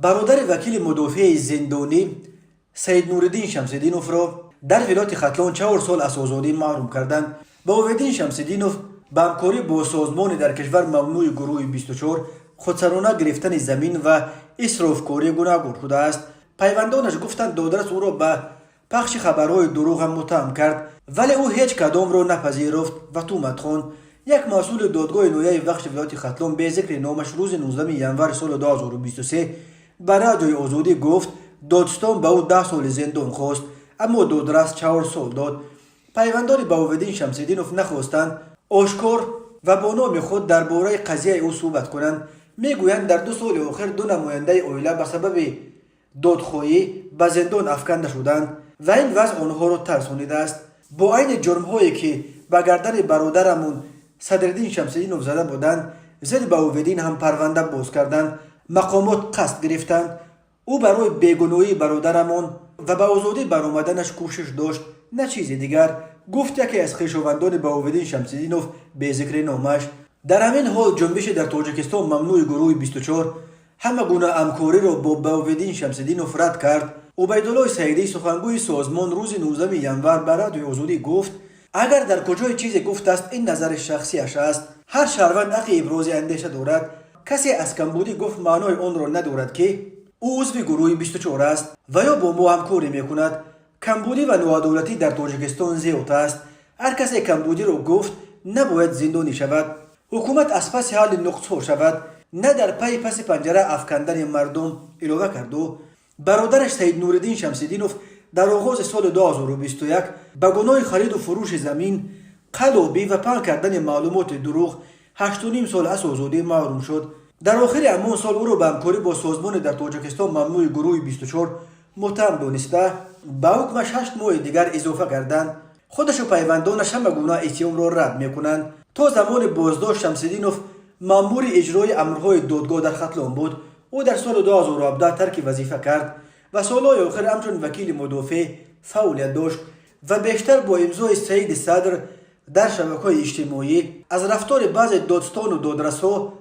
برادر وکیل مدافع زندانی سید نوردین شمس‌الدینوف را در ولایت ختلان 4 سال از آزادی محروم کردند. بهاءالدین شمس‌الدینوف با همکاری با سازمان در کشور ممنوع گروه 24 خودسرانه گرفتن زمین و اسرافکاری گوناگون شده است. پیوندانش گفتند دادرس او را به پخش خبرهای دروغ هم متهم کرد، ولی او هیچ کدام را نپذیرفت و تهمت خواند. یک مسئول دادگاه نویه بخش ولایت ختلان به ذکر نامش روز 19 ژانویه سال 2023 به رادیوی آزادی گفت دادستان به او 10 سال زندان خواست، اما دادرس 4 سال داد. پیوندان بهاءالدین شمس‌الدینوف نخواستند آشکار و با نام خود درباره قضیه او صحبت کنند. میگویند در 2 سال آخر 2 نماینده عائله به سبب دادخواهی به زندان افکنده شدند و این وضع آنها را ترسانیده است. با این جرم‌هایی که به گردن برادرمون صدرالدین شمس‌الدینوف زده بودند، ضد بهاءالدین هم پرونده باز کردند. مقامات قصد گرفتند او برای بیگناهی برادرمان و به آزادی برآمدنش کوشش داشت، نه چیزی دیگر، گفت یکی از خویشاوندان بهاءالدین شمس‌الدینوف به ذکر نامش. در همین حال جنبش در تاجیکستان ممنوع گروه 24 همه گونه همکاری را با بهاءالدین شمس‌الدینوف رد کرد. عبیدالله سعیدی سخنگوی سازمان روز 19 ژانویه به رادیوی آزادی گفت اگر در کجای چیزی گفته است این نظر شخصیش است. هر شهروند حق ابراز اندیشه دارد. کسی از کمبودی گفت معنای آن را ندارد که او عضو گروه 24 است و یا با ما همکاری میکند. کمبودی و نوعدالتی در تاجیکستان زیاد است. هر کسی کمبودی را گفت نباید زندانی شود. حکومت از پس حال نقصها شود، نه در پی پس پنجره افکندن مردم. اضافه کرد و برادرش سید نوردین شمس‌الدینوف در آغاز سال 2021 به گناه خرید و فروش زمین، قلابی و پنهان کردن معلومات دروغ 8.5 سال از آزادی محروم شد. در آخر همان سال او را به همکاری با سازمان در تاجیکستان ممنوع گروه 24 متهم دانسته به حکمش 8 ماه دیگر اضافه کردند. خودش و پیوندانش همه گونه اتهام را رد میکنند. تا زمان بازداشت شمس‌الدینوف مأمور اجرای امرهای دادگاه در ختلان بود. او در سال 2017 ترک وظیفه کرد و سالهای آخر همچون وکیل مدافع فعالیت داشت و بیشتر با امضای سعید صدر در شبکه‌های اجتماعی از رفتار بعضی دادستان و دادرس‌ها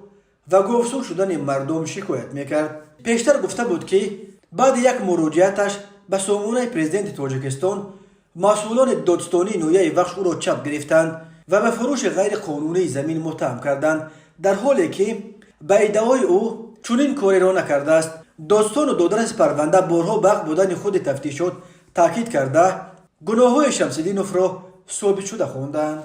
و گفتگو شدن مردم شکایت میکرد. پیشتر گفته بود که بعد یک مراجعتش به سامانه پرزیدنت تاجیکستان مسئولان دادستانی نویه بخش او را چپ گرفتند و به فروش غیر قانونی زمین متهم کردند، در حالی که به ادعای او چنین کاری را نکرده است. دادستان و دادرس پرونده بارها به حق بودن خود تفتیشات تاکید کرده گناههای شمس‌الدینوف را ثابت شده خواندند.